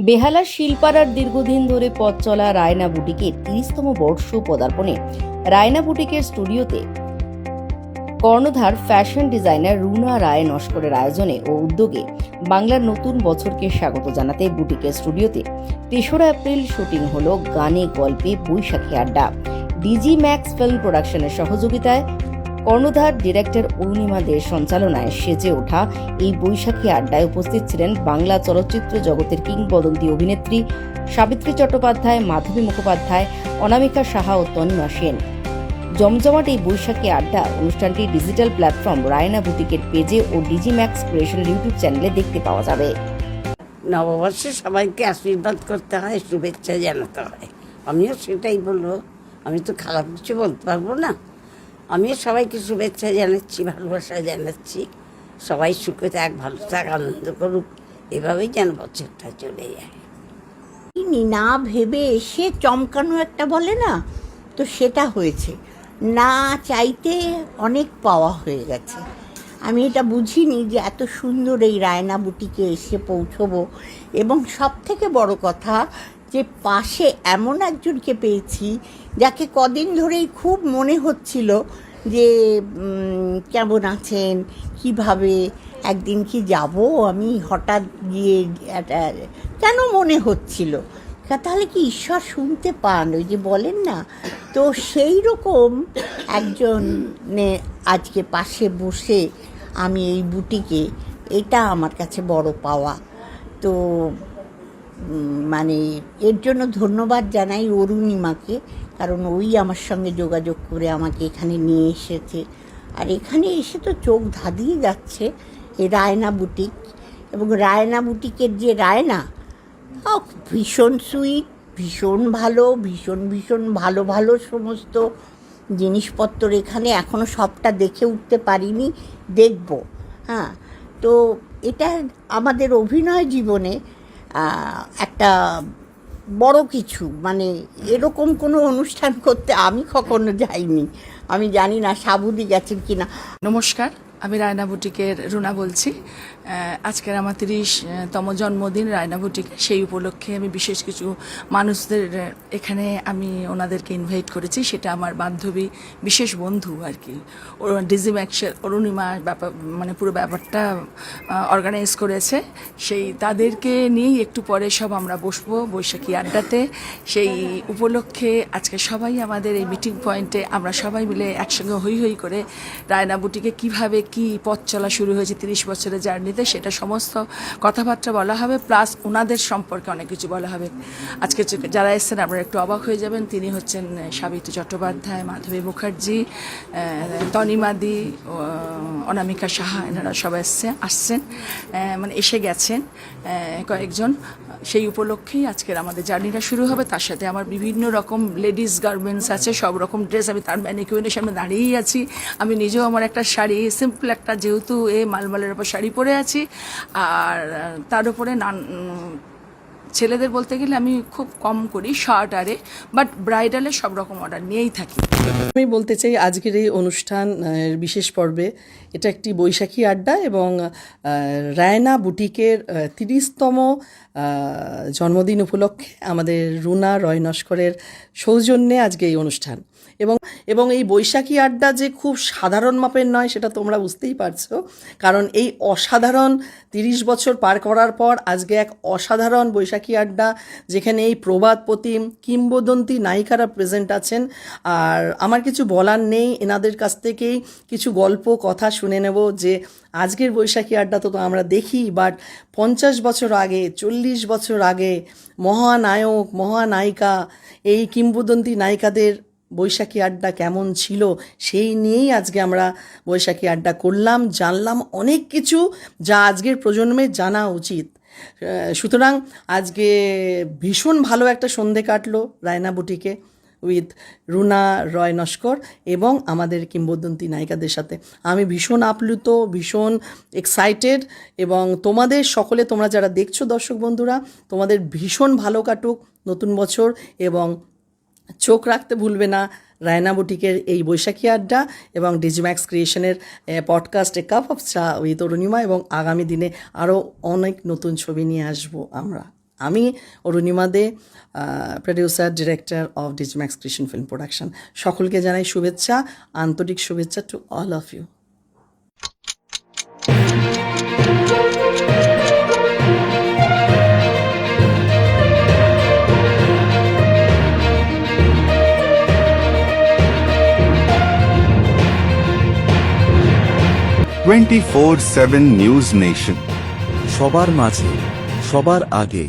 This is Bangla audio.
বেহালার শিলপাড়ার দীর্ঘদিন ধরে পথ চলা রায়না বুটিকের 30তম বর্ষ পদার্পণে রায়না বুটিকের স্টুডিওতে কর্ণধার ফ্যাশন ডিজাইনার রুনা রায় নস্করের আয়োজনে ও উদ্যোগে বাংলার নতুন বছরকে স্বাগত জানাতে বুটিকের স্টুডিওতে ৩রা এপ্রিল শুটিং হলো গানে গল্পে বৈশাখী আড্ডা। ডিজি ম্যাক্স ফিল্ম প্রোডাকশনের সহযোগিতায় কর্ণধার ডিরেক্টর অরুণিমা দের সঞ্চালনায় সেজে ওঠা এই বৈশাখী আড্ডায় উপস্থিত ছিলেন বাংলা চলচ্চিত্র জগতের কিংবদন্তি অভিনেত্রী সাবিত্রী চট্টোপাধ্যায়, মাধবী মুখোপাধ্যায়, অনামিকা সাহা ও তনিমা সেন। জমজমাট এই বৈশাখী আড্ডা অনুষ্ঠানটি ডিজিটাল প্ল্যাটফর্ম রায়না বুটিকের পেজে ও ডিজি ম্যাক্স ক্রিয়েশন ইউটিউব চ্যানেলে দেখতে পাওয়া যাবে। নববর্ষে সবাইকে আশীর্বাদ করতে হয়, শুভেচ্ছা জানাতে হয়। আমিও সেটাই বলবো, আমি তো খারাপ কিছু বলতে পারবো না। আমিও সবাইকে শুভেচ্ছা জানাচ্ছি, ভালোবাসা জানাচ্ছি। সবাই সুখে থাক, ভালো থাক, আনন্দ করুক, এভাবেই যেন বছরটা চলে যায়। না ভেবে এসে চমকানো একটা বলে না, তো সেটা হয়েছে। না চাইতে অনেক পাওয়া হয়ে গেছে। আমি এটা বুঝিনি যে এত সুন্দর এই রায়না বুটিকে এসে পৌঁছবো, এবং সব থেকে বড় কথা যে পাশে এমন একজনকে পেয়েছি যাকে কদিন ধরেই খুব মনে হচ্ছিল যে কেমন আছেন, কিভাবে, একদিন কি যাব আমি, হঠাৎ গিয়ে কেন মনে হচ্ছিল, তাহলে কি ঈশ্বর শুনতে পান, ওই যে বলেন না, তো সেই রকম একজনে আজকে পাশে বসে আমি এই বুটিকে, এটা আমার কাছে বড় পাওয়া। তো মানে এর জন্য ধন্যবাদ জানাই অরুণিমাকে, কারণ ওই আমার সঙ্গে যোগাযোগ করে আমাকে এখানে নিয়ে এসেছে। আর এখানে এসে তো চোখ ধাঁধিয়ে যাচ্ছে এই রায়না বুটিক, এবং রায়না বুটিকের যে রায়না, ভীষণ সুইট, ভীষণ ভালো, ভীষণ ভীষণ ভালো ভালো সমস্ত জিনিসপত্র এখানে। এখনও সবটা দেখে উঠতে পারিনি, দেখব। হ্যাঁ, তো এটা আমাদের অভিনয় জীবনে একটা বড় কিছু, মানে এরকম কোনো অনুষ্ঠান করতে আমি কখনো যাইনি। আমি জানি না সাবুদি গেছেন কি না। নমস্কার, আমি রায়না বুটিকের রুনা বলছি। আজকের আমার 30তম জন্মদিন রায়না বুটিক। সেই উপলক্ষে আমি বিশেষ কিছু মানুষদের এখানে আমি ওনাদেরকে ইনভাইট করেছি। সেটা আমার বান্ধবী, বিশেষ বন্ধু আর কি, ডিজি ম্যাক্সের অরুণিমা ব্যাপার, মানে পুরো ব্যাপারটা অর্গানাইজ করেছে। সেই তাদেরকে নিয়েই একটু পরে সব আমরা বসবো বৈশাখী আড্ডাতে। সেই উপলক্ষে আজকে সবাই আমাদের এই মিটিং পয়েন্টে আমরা সবাই মিলে একসঙ্গে হই হই করে রায়না বুটিকে কীভাবে কি পথ চলা শুরু হয়েছে 30 বছরের জার্নিতে, সেটা সমস্ত কথাবার্তা বলা হবে, প্লাস ওনাদের সম্পর্কে অনেক কিছু বলা হবে। আজকে যারা এসছেন আপনারা একটু অবাক হয়ে যাবেন। তিনি হচ্ছেন সাবিত্রী চট্টোপাধ্যায়, মাধবী মুখার্জি, তনিমাদি, অনামিকা সাহা, এনারা সবাই আসছেন, মানে এসে গেছেন কয়েকজন। সেই উপলক্ষেই আজকের আমাদের জার্নিটা শুরু হবে। তার সাথে আমার বিভিন্ন রকম লেডিস গার্মেন্টস আছে, সব রকম ড্রেস। আমি তার ম্যানিকুইনের সামনে দাঁড়িয়েই আছি। আমি নিজেও আমার একটা শাড়ি, সিম্পল একটা, যেহেতু মালমালের ওপর শাড়ি পরে আছি, আর তার উপরে ছেলেদের বলতে গেলে আমি খুব কম করি শার্ট আরে, বাট ব্রাইডালে সব রকম অর্ডার নিয়েই থাকি। আমি বলতে চাই আজকের এই অনুষ্ঠান বিশেষ পর্বে এটা একটি বৈশাখী আড্ডা, এবং রায়না বুটিকের 30তম জন্মদিন উপলক্ষে আমাদের রুনা রয় নস্করের সৌজন্যে আজকে এই অনুষ্ঠান। এবং এই বৈশাখী আড্ডা যে খুব সাধারণ মাপের নয় সেটা তোমরা বুঝতেই পারছো, কারণ এই অসাধারণ 30 বছর পার করার পর আজকে এক অসাধারণ বৈশাখী আড্ডা, যেখানে এই প্রবাদ প্রতিম কিংবদন্তি নায়িকারা প্রেজেন্ট আছেন। আর আমার কিছু বলার নেই, এনাদের কাছ থেকেই কিছু গল্প কথা শুনে নেব যে আজকের বৈশাখী আড্ডা তো আমরা দেখি, বাট 50 বছর আগে, 40 বছর আগে মহানায়ক মহানায়িকা, এই কিংবদন্তি নায়িকাদের বৈশাখী আড্ডা কেমন ছিল সেই নিয়েই আজকে আমরা বৈশাখী আড্ডা করলাম, জানলাম অনেক কিছু যা আজকের প্রজন্মের জানা উচিত। সুতরাং আজকে ভীষণ ভালো একটা সন্ধে কাটলো রায়না বুটিকে উইথ রুনা রয় নস্কর এবং আমাদের কিংবদন্তি নায়িকাদের সাথে। আমি ভীষণ আপ্লুত, ভীষণ এক্সাইটেড, এবং তোমাদের সকলে, তোমরা যারা দেখছো দর্শক বন্ধুরা, তোমাদের ভীষণ ভালো কাটুক নতুন বছর, এবং চোখ রাখতে ভুলবে না রায়না বুটিকের এই বৈশাখী আড্ডা এবং ডিজিম্যাক্স ক্রিয়েশনের podcast a cup of cha with Arunima, এবং আগামী দিনে আরও অনেক নতুন ছবি নিয়ে আসবো আমরা। আমি Arunima Dey, producer director of Digimax creation film production. সকলকে জানাই শুভেচ্ছা, আন্তরিক শুভেচ্ছা to all of you. Twenty 24/7 news nation. সবার মাঝে, সবার আগে,